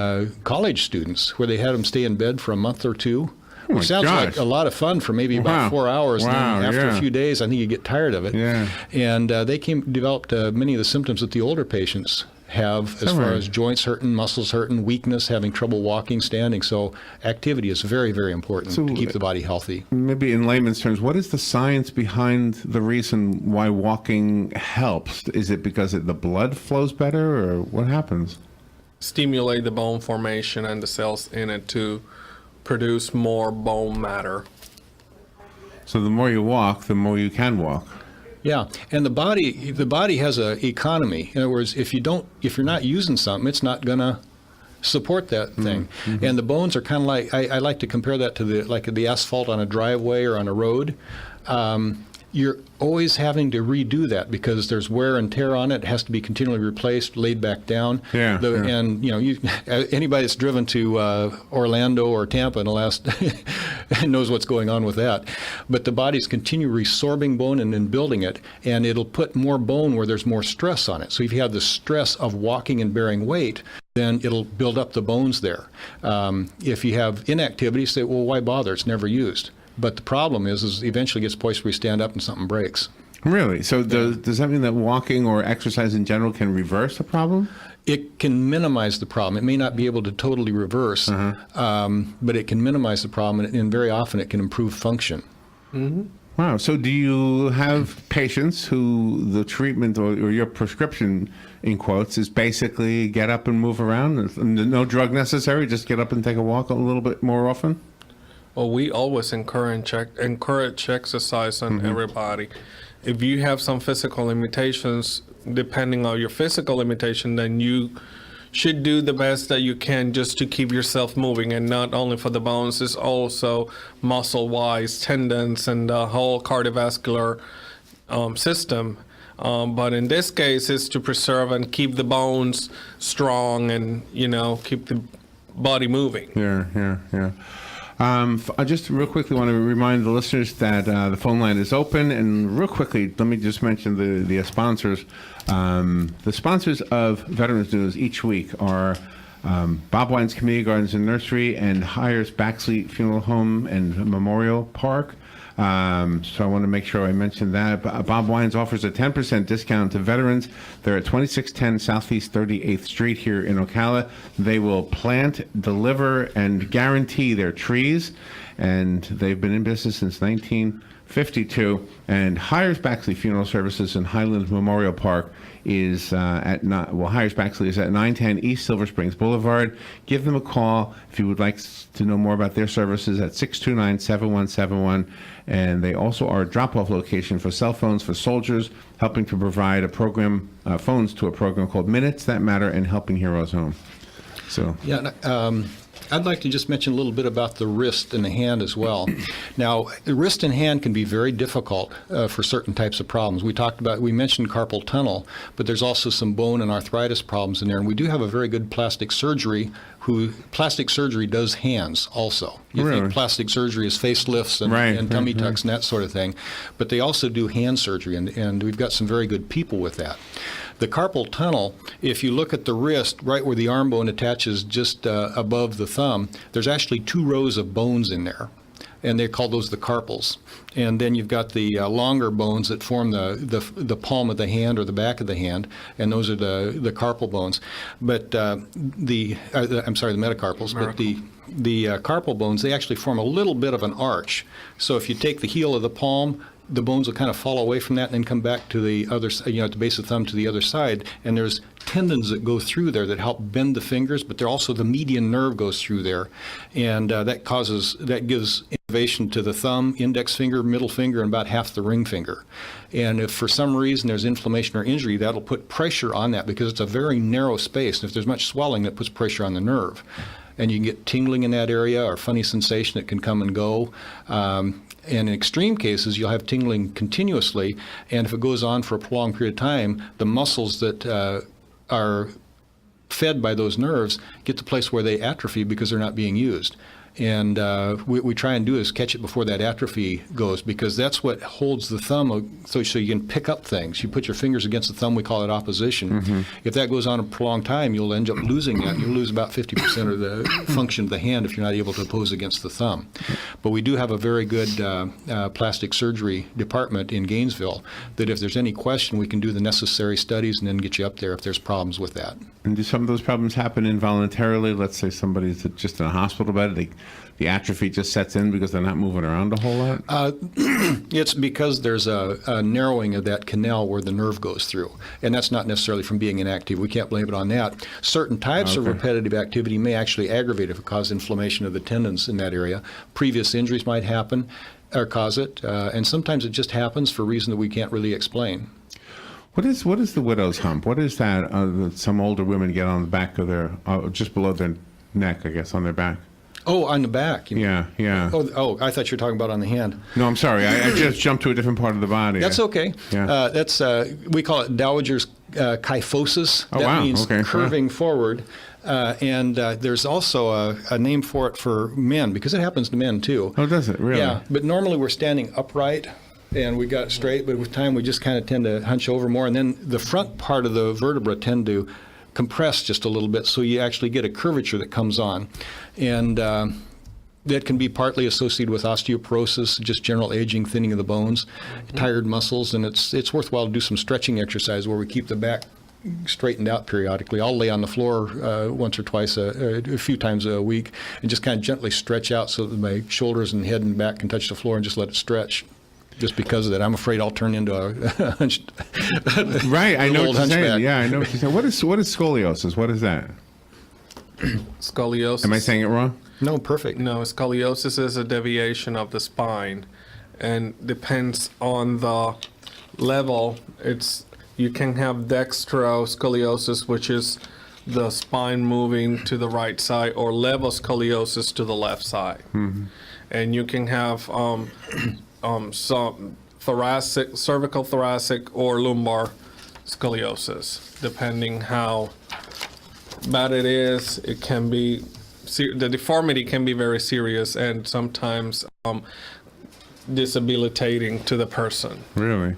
college students where they had them stay in bed for a month or two, which sounds like a lot of fun for maybe about 4 hours. And then after a few days, I think you get tired of it. Yeah. And they developed many of the symptoms that the older patients have as far as joints hurting, muscles hurting, weakness, having trouble walking, standing. So activity is very, very important to keep the body healthy. Maybe in layman's terms, what is the science behind the reason why walking helps? Is it because the blood flows better, or what happens? Stimulate the bone formation and the cells in it to produce more bone matter. So the more you walk, the more you can walk. Yeah, and the body has a economy. In other words, if you're not using something, it's not gonna support that thing. And the bones are kind of like, I like to compare that to the asphalt on a driveway or on a road. You're always having to redo that because there's wear and tear on it. It has to be continually replaced, laid back down. And anybody that's driven to Orlando or Tampa in the last knows what's going on with that. But the bodies continue resorbing bone and then building it, and it'll put more bone where there's more stress on it. So if you have the stress of walking and bearing weight, then it'll build up the bones there. If you have inactivity, say, well, why bother? It's never used. But the problem is eventually gets poised where you stand up and something breaks. Really? So does that mean that walking or exercise in general can reverse the problem? It can minimize the problem. It may not be able to totally reverse, but it can minimize the problem, and very often it can improve function. Wow. So do you have patients who the treatment or your prescription, in quotes, is basically get up and move around? No drug necessary, just get up and take a walk a little bit more often? Well, we always encourage exercise on everybody. If you have some physical limitations, depending on your physical limitation, then you should do the best that you can just to keep yourself moving, and not only for the bones, it's also muscle-wise, tendons, and the whole cardiovascular system. But in this case, it's to preserve and keep the bones strong and, keep the body moving. Yeah. I just real quickly want to remind the listeners that the phone line is open. And real quickly, let me just mention the sponsors. The sponsors of Veterans News each week are Bob Wine's Community Gardens and Nursery and Hires Baxley Funeral Home and Memorial Park. So I want to make sure I mention that. Bob Wines offers a 10% discount to veterans. They're at 2610 Southeast 38th Street here in Ocala. They will plant, deliver, and guarantee their trees. And they've been in business since 1952. And Hires Baxley Funeral Services in Highland Memorial Park is Hires Baxley is at 910 East Silver Springs Boulevard. Give them a call if you would like to know more about their services at 629-7171. And they also are a drop-off location for cell phones for soldiers, helping to provide phones to a program called Minutes That Matter and Helping Heroes Home. So I'd like to just mention a little bit about the wrist and the hand as well. Now, the wrist and hand can be very difficult for certain types of problems. We mentioned carpal tunnel, but there's also some bone and arthritis problems in there. And we do have a very good plastic surgery does hands also. You think plastic surgery is facelifts and tummy tucks and that sort of thing, but they also do hand surgery, and we've got some very good people with that. The carpal tunnel, if you look at the wrist, right where the arm bone attaches just above the thumb, there's actually 2 rows of bones in there, and they call those the carpals. And then you've got the longer bones that form the palm of the hand or the back of the hand, and those are the carpal bones. But the metacarpals. But the carpal bones, they actually form a little bit of an arch. So if you take the heel of the palm, the bones will kind of fall away from that and then come back to the other, at the base of the thumb to the other side. And there's tendons that go through there that help bend the fingers, but also the median nerve goes through there. And that gives innervation to the thumb, index finger, middle finger, and about half the ring finger. And if for some reason there's inflammation or injury, that'll put pressure on that because it's a very narrow space. And if there's much swelling, that puts pressure on the nerve. And you can get tingling in that area or funny sensation that can come and go. And in extreme cases, you'll have tingling continuously, and if it goes on for a prolonged period of time, the muscles that are fed by those nerves get to the place where they atrophy because they're not being used. And what we try and do is catch it before that atrophy goes, because that's what holds the thumb so you can pick up things. You put your fingers against the thumb, we call it opposition. If that goes on a prolonged time, you'll end up losing that. You'll lose about 50% of the function of the hand if you're not able to oppose against the thumb. But we do have a very good plastic surgery department in Gainesville that if there's any question, we can do the necessary studies and then get you up there if there's problems with that. And do some of those problems happen involuntarily? Let's say somebody's just in a hospital bed, the atrophy just sets in because they're not moving around a whole lot? It's because there's a narrowing of that canal where the nerve goes through. And that's not necessarily from being inactive. We can't blame it on that. Certain types of repetitive activity may actually aggravate if it causes inflammation of the tendons in that area. Previous injuries might happen or cause it. And sometimes it just happens for a reason that we can't really explain. What is the widow's hump? What is that? That some older women get on the back of their, just below their neck, I guess, on their back. Oh, on the back. Yeah. Oh, I thought you were talking about on the hand. No, I'm sorry. I just jumped to a different part of the body. That's okay. Yeah. That's we call it Dowager's kyphosis. Oh, that wow. means Okay. curving forward. And there's also a name for it for men, because it happens to men too. Oh, does it? Really? Yeah, but normally we're standing upright and we got it straight, but with time we just kind of tend to hunch over more, and then the front part of the vertebra tend to compress just a little bit, so you actually get a curvature that comes on. And that can be partly associated with osteoporosis, just general aging, thinning of the bones, tired muscles, and it's worthwhile to do some stretching exercise where we keep the back straightened out periodically. I'll lay on the floor once or twice, a few times a week, and just kind of gently stretch out so that my shoulders and head and back can touch the floor, and just let it stretch. Just because of that, I'm afraid I'll turn into a hunched. Right, I know what you're saying. hunchback. Yeah, I know what you're saying. What is scoliosis? What is that? Scoliosis. Am I saying it wrong? No, perfect. No, scoliosis is a deviation of the spine, and depends on the level. You can have dextroscoliosis, which is the spine moving to the right side, or levoscoliosis to the left side. Mm-hmm. And you can have some thoracic, cervical thoracic, or lumbar scoliosis, depending how bad it is. It can be the deformity can be very serious and sometimes disabilitating to the person. Really?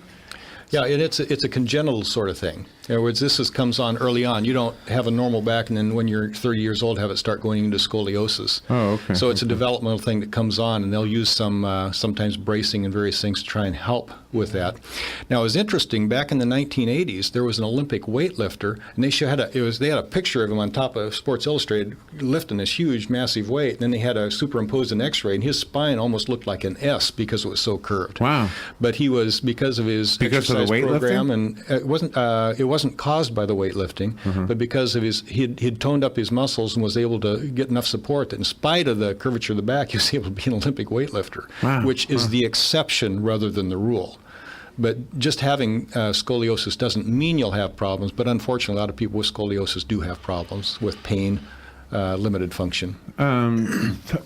Yeah, and it's a congenital sort of thing. In other words, comes on early on. You don't have a normal back, and then when you're 30 years old, have it start going into scoliosis. Oh, okay. So it's a developmental thing that comes on, and they'll use some sometimes bracing and various things to try and help with that. Now, it was interesting. Back in the 1980s, there was an Olympic weightlifter, and they had a picture of him on top of Sports Illustrated lifting this huge, massive weight. And then they had superimposed an X-ray, and his spine almost looked like an S because it was so curved. Wow! But he was because of his exercise program, and it wasn't caused by the weightlifting, but because of he'd toned up his muscles and was able to get enough support that in spite of the curvature of the back, he was able to be an Olympic weightlifter, which is the exception rather than the rule. But just having scoliosis doesn't mean you'll have problems, but unfortunately a lot of people with scoliosis do have problems with pain, limited function.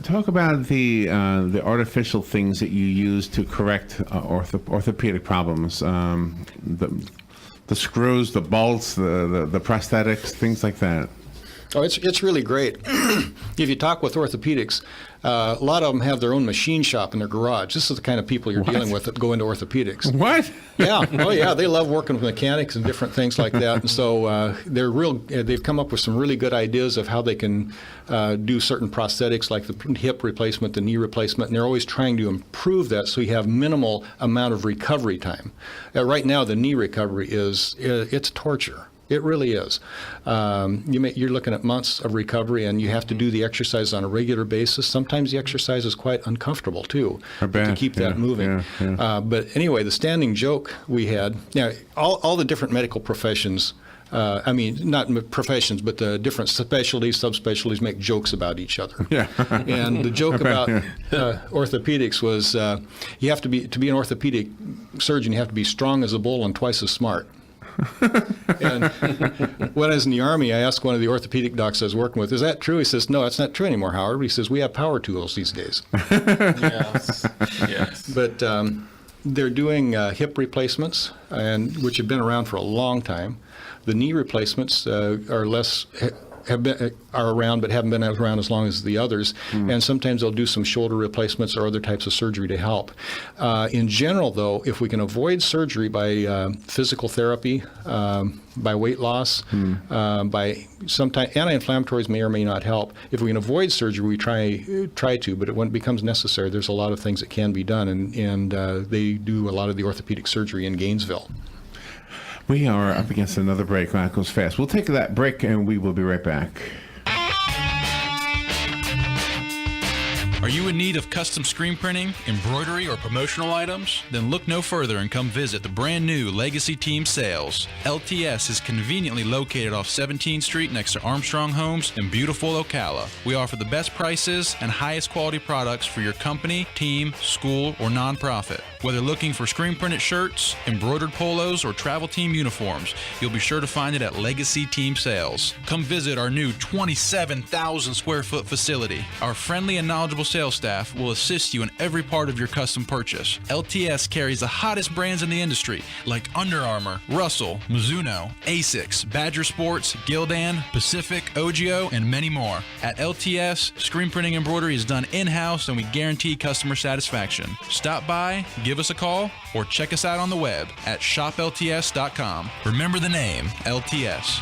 Talk about the artificial things that you use to correct orthopedic problems. The screws, the bolts, the prosthetics, things like that. Oh, it's really great. If you talk with orthopedics, a lot of them have their own machine shop in their garage. This is the kind of people you're dealing with that go into orthopedics. What? Yeah. Oh, yeah. They love working with mechanics and different things like that. And so they've come up with some really good ideas of how they can do certain prosthetics, like the hip replacement, the knee replacement, and they're always trying to improve that so you have minimal amount of recovery time. Right now, the knee recovery it's torture. It really is. You're looking at months of recovery, and you have to do the exercise on a regular basis. Sometimes the exercise is quite uncomfortable, too, to keep that moving. Yeah. But anyway, the standing joke we had, all the different medical professions, not professions, but the different specialties, subspecialties make jokes about each other. Yeah. And the joke about orthopedics was you have to be an orthopedic surgeon, you have to be strong as a bull and twice as smart. And when I was in the Army, I asked one of the orthopedic docs I was working with, is that true? He says, no, that's not true anymore, Howard. He says, we have power tools these days. Yes. But they're doing hip replacements, which have been around for a long time. The knee replacements are around but haven't been around as long as the others, and sometimes they'll do some shoulder replacements or other types of surgery to help. In general, though, if we can avoid surgery by physical therapy, by weight loss, by sometimes anti-inflammatories may or may not help. If we can avoid surgery, we try to, but when it becomes necessary, there's a lot of things that can be done, and they do a lot of the orthopedic surgery in Gainesville. We are up against another break. That goes fast. We'll take that break, and we will be right back. Are you in need of custom screen printing, embroidery, or promotional items? Then look no further and come visit the brand new Legacy Team Sales. LTS is conveniently located off 17th Street next to Armstrong Homes in beautiful Ocala. We offer the best prices and highest quality products for your company, team, school, or nonprofit. Whether looking for screen printed shirts, embroidered polos, or travel team uniforms, you'll be sure to find it at Legacy Team Sales. Come visit our new 27,000 square foot facility. Our friendly and knowledgeable sales staff will assist you in every part of your custom purchase. LTS carries the hottest brands in the industry like Under Armour, Russell, Mizuno, Asics, Badger Sports, Gildan, Pacific, Ogio, and many more. At LTS, screen printing embroidery is done in-house and we guarantee customer satisfaction. Stop by, give us a call, or check us out on the web at shoplts.com. Remember the name, LTS.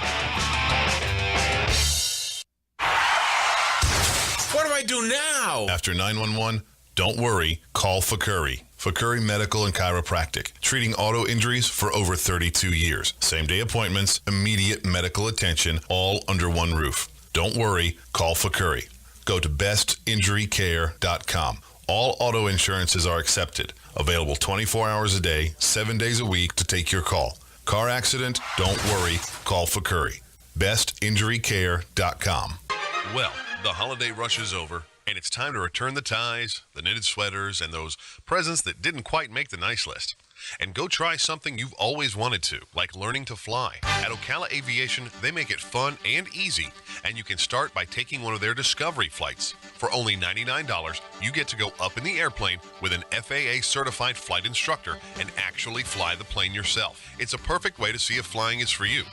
What do I do now? After 911, don't worry, call Fakuri. Fakuri Medical and Chiropractic, treating auto injuries for over 32 years. Same-day appointments, immediate medical attention, all under one roof. Don't worry, call Fakuri. Go to bestinjurycare.com. All auto insurances are accepted. Available 24 hours a day, 7 days a week to take your call. Car accident? Don't worry, call Fakuri. bestinjurycare.com. Well, the holiday rush is over, and it's time to return the ties, the knitted sweaters, and those presents that didn't quite make the nice list. And go try something you've always wanted to, like learning to fly. At Ocala Aviation, they make it fun and easy, and you can start by taking one of their Discovery flights. For only $99, you get to go up in the airplane with an FAA-certified flight instructor and actually fly the plane yourself. It's a perfect way to see if flying is for you.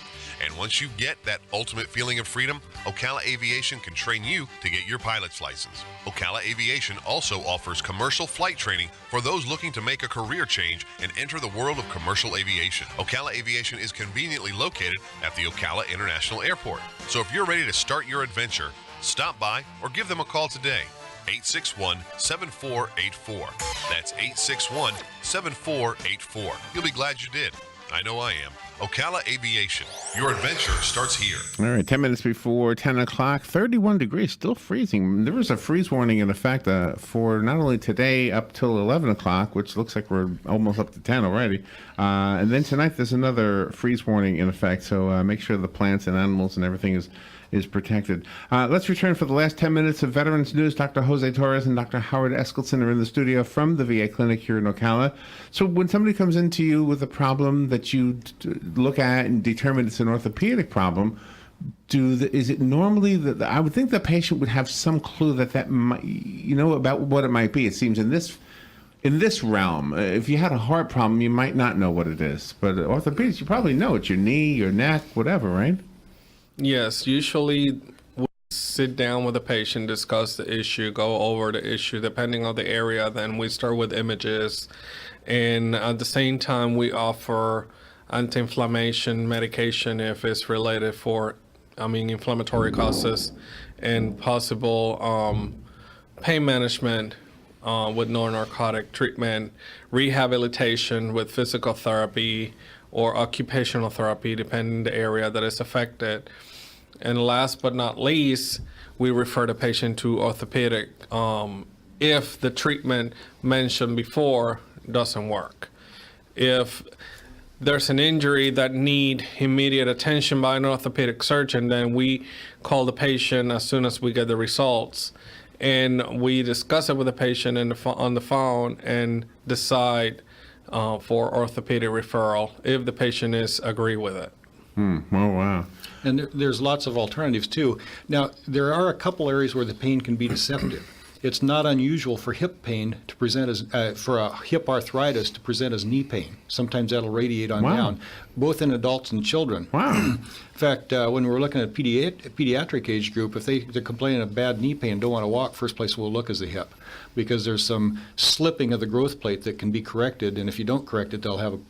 And once you get that ultimate feeling of freedom, Ocala Aviation can train you to get your pilot's license. Ocala Aviation also offers commercial flight training for those looking to make a career change and enter the world of commercial aviation. Ocala Aviation is conveniently located at the Ocala International Airport. So if you're ready to start your adventure, stop by or give them a call today. 861-7484. That's 861-7484. You'll be glad you did. I know I am. Ocala Aviation. Your adventure starts here. All right, 10 minutes before 10 o'clock, 31 degrees, still freezing. There was a freeze warning in effect for not only today up till 11 o'clock, which looks like we're almost up to 10 already. And then tonight there's another freeze warning in effect, so make sure the plants and animals and everything is protected. Let's return for the last 10 minutes of Veterans News. Dr. Jose Torres and Dr. Howard Eskildsen are in the studio from the VA clinic here in Ocala. So when somebody comes into you with a problem that you look at and determine it's an orthopedic problem, is it normally that I would think the patient would have some clue that might, about what it might be. It seems in this realm, if you had a heart problem, you might not know what it is. But orthopedics, you probably know it's your knee, your neck, whatever, right? Yes, usually we sit down with the patient, discuss the issue, go over the issue, depending on the area. Then we start with images. And at the same time, we offer anti-inflammation medication if it's related for, inflammatory causes, and possible pain management with non-narcotic treatment, rehabilitation with physical therapy or occupational therapy, depending on the area that is affected. And last but not least, we refer the patient to orthopedic if the treatment mentioned before doesn't work. If there's an injury that need immediate attention by an orthopedic surgeon, then we call the patient as soon as we get the results. And we discuss it with the patient on the phone and decide for orthopedic referral if the patient is agree with it. Oh, wow. And there's lots of alternatives, too. Now, there are a couple areas where the pain can be deceptive. It's not unusual for hip pain to present as, for a hip arthritis to present as knee pain. Sometimes that'll radiate on down, both in adults and children. Wow. In fact, when we're looking at pediatric age group, if they're complaining of bad knee pain and don't want to walk, first place we'll look is the hip, because there's some slipping of the growth plate that can be corrected, and if you don't correct it, they'll have a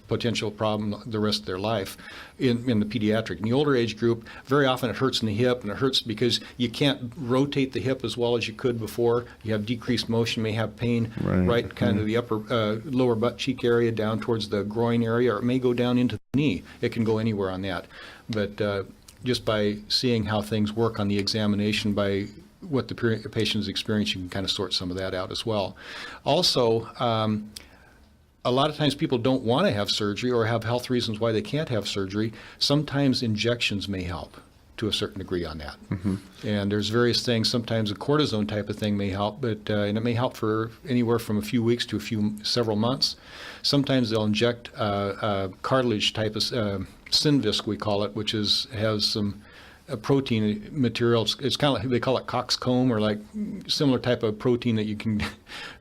potential problem the rest of their life in the pediatric. In the older age group, very often it hurts in the hip, and it hurts because you can't rotate the hip as well as you could before. You have decreased motion, may have pain right kind of the upper lower butt cheek area down towards the groin area, or it may go down into the knee. It can go anywhere on that. But just by seeing how things work on the examination by what the patient is experiencing, you can kind of sort some of that out as well. Also, a lot of times people don't want to have surgery or have health reasons why they can't have surgery. Sometimes injections may help to a certain degree on that. And there's various things. Sometimes a cortisone type of thing may help, but and it may help for anywhere from a few weeks to several months. Sometimes they'll inject cartilage type of Synvisc, we call it, which has some protein material. It's kind of like, they call it coxcomb, or like similar type of protein that you can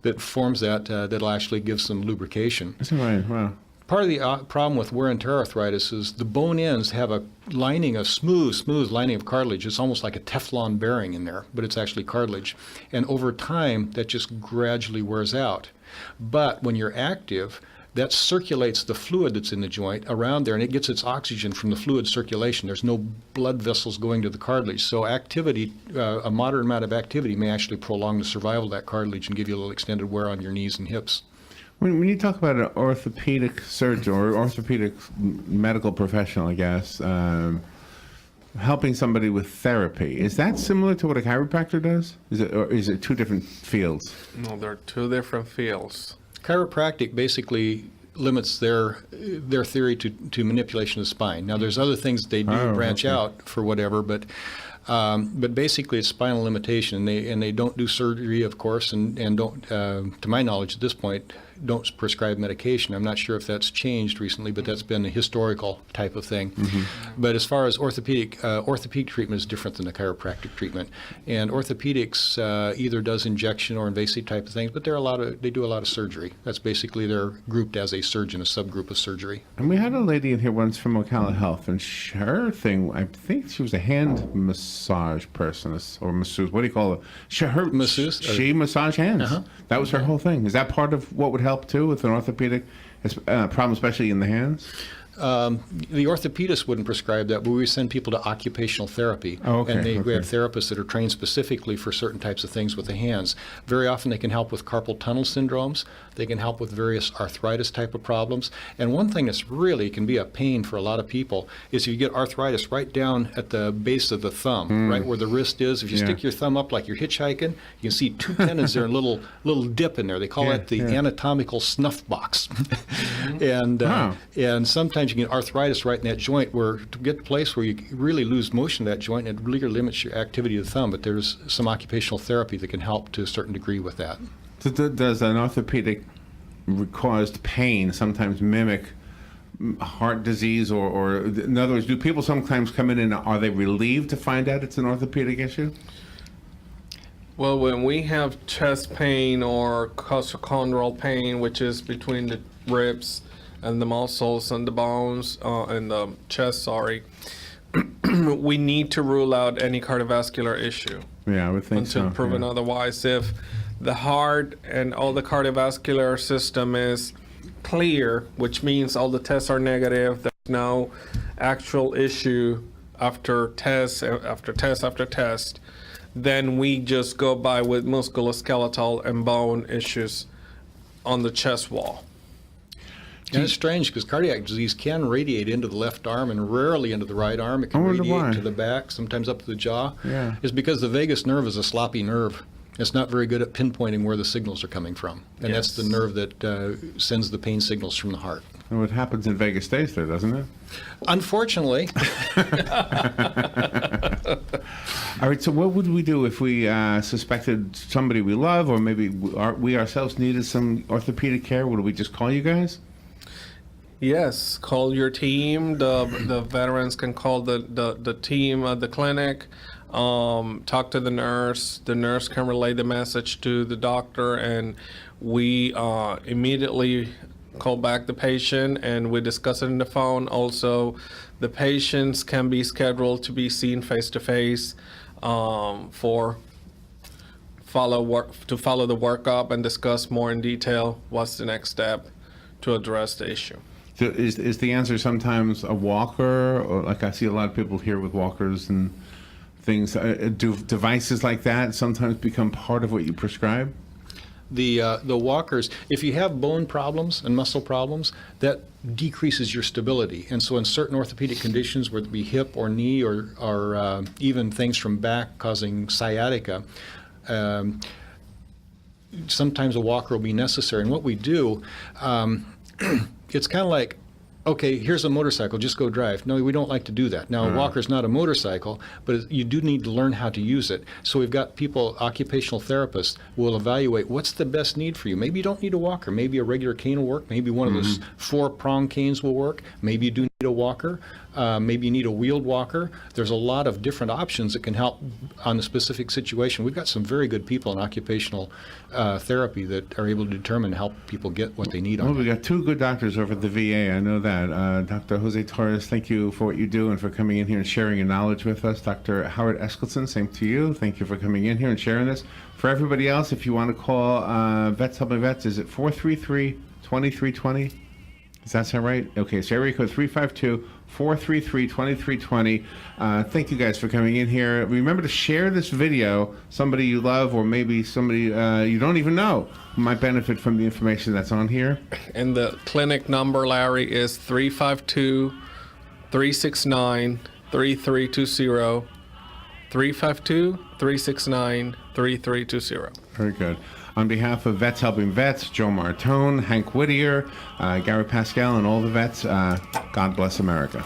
that forms that'll actually give some lubrication. That's right. Wow. Part of the problem with wear and tear arthritis is the bone ends have a lining of smooth lining of cartilage. It's almost like a Teflon bearing in there, but it's actually cartilage. And over time, that just gradually wears out. But when you're active, that circulates the fluid that's in the joint around there, and it gets its oxygen from the fluid circulation. There's no blood vessels going to the cartilage. So activity, a moderate amount of activity may actually prolong the survival of that cartilage and give you a little extended wear on your knees and hips. When you talk about an orthopedic surgeon or orthopedic medical professional, I guess, helping somebody with therapy, is that similar to what a chiropractor does? Or is it two different fields? No, they're two different fields. Chiropractic basically limits their theory to manipulation of the spine. Now, there's other things that they do branch out for whatever, but basically it's spinal limitation, and they don't do surgery, of course, and don't, to my knowledge at this point, don't prescribe medication. I'm not sure if that's changed recently, but that's been a historical type of thing. But as far as orthopedic treatment is different than the chiropractic treatment. And orthopedics either does injection or invasive type of things, but they do a lot of surgery. That's basically, they're grouped as a surgeon, a subgroup of surgery. And we had a lady in here once from Ocala Health, and her thing, I think she was a hand massage person, or masseuse. What do you call it? Masseuse? She massaged hands. That was her whole thing. Is that part of what would help too with an orthopedic problem, especially in the hands? The orthopedist wouldn't prescribe that, but we send people to occupational therapy. And we have therapists that are trained specifically for certain types of things with the hands. Very often they can help with carpal tunnel syndromes. They can help with various arthritis type of problems. And one thing that's really can be a pain for a lot of people is if you get arthritis right down at the base of the thumb, right where the wrist is. If you stick your thumb up like you're hitchhiking, you can see two tendons there, and a little dip in there. They call that the anatomical snuff box. And sometimes you get arthritis right in that joint, where to get the place where you really lose motion of that joint, it really limits your activity of the thumb. But there's some occupational therapy that can help to a certain degree with that. So does an orthopedic caused pain sometimes mimic heart disease, or in other words, do people sometimes come in and are they relieved to find out it's an orthopedic issue? Well, when we have chest pain or costochondral pain, which is between the ribs and the muscles and the bones and the chest, we need to rule out any cardiovascular issue. Yeah, I would think so. Until proven otherwise. If the heart and all the cardiovascular system is clear, which means all the tests are negative, there's no actual issue after test after test after test, then we just go by with musculoskeletal and bone issues on the chest wall. And it's strange because cardiac disease can radiate into the left arm and rarely into the right arm. It can radiate to the back, sometimes up to the jaw. Yeah. It's because the vagus nerve is a sloppy nerve. It's not very good at pinpointing where the signals are coming from. And that's the nerve that sends the pain signals from the heart. And what happens in Vegas stays there, doesn't it? Unfortunately. All right, so what would we do if we suspected somebody we love, or maybe we ourselves needed some orthopedic care? Would we just call you guys? Yes, call your team. The veterans can call the team at the clinic. Talk to the nurse. The nurse can relay the message to the doctor, and we immediately call back the patient, and we discuss it in the phone. Also, the patients can be scheduled to be seen face-to-face for follow the workup and discuss more in detail what's the next step to address the issue. So is the answer sometimes a walker, or like I see a lot of people here with walkers and things? Do devices like that sometimes become part of what you prescribe? The walkers, if you have bone problems and muscle problems, that decreases your stability. And so in certain orthopedic conditions, whether it be hip or knee or even things from back causing sciatica, sometimes a walker will be necessary. And what we do, it's kind of like, okay, here's a motorcycle, just go drive. No, we don't like to do that. Now, a walker's not a motorcycle, but you do need to learn how to use it. So we've got people, occupational therapists, will evaluate what's the best need for you. Maybe you don't need a walker. Maybe a regular cane will work. Maybe one of those 4-prong canes will work. Maybe you do need a walker. Maybe you need a wheeled walker. There's a lot of different options that can help on the specific situation. We've got some very good people in occupational therapy that are able to determine help people get what they need on Well, we got 2 good doctors over at the VA. I know that. Dr. Jose Torres, thank you for what you do and for coming in here and sharing your knowledge with us. Dr. Howard Eskildsen, same to you. Thank you for coming in here and sharing this. For everybody else, if you want to call Vets Helping Vets, is it 433-2320? Does that sound right? Okay, so area code 352-433-2320. Thank you guys for coming in here. Remember to share this video. Somebody you love or maybe somebody you don't even know might benefit from the information that's on here. And the clinic number, Larry, is 352-369-3320. 352-369-3320. Very good. On behalf of Vets Helping Vets, Joe Martone, Hank Whittier, Gary Pascal, and all the vets, God bless America.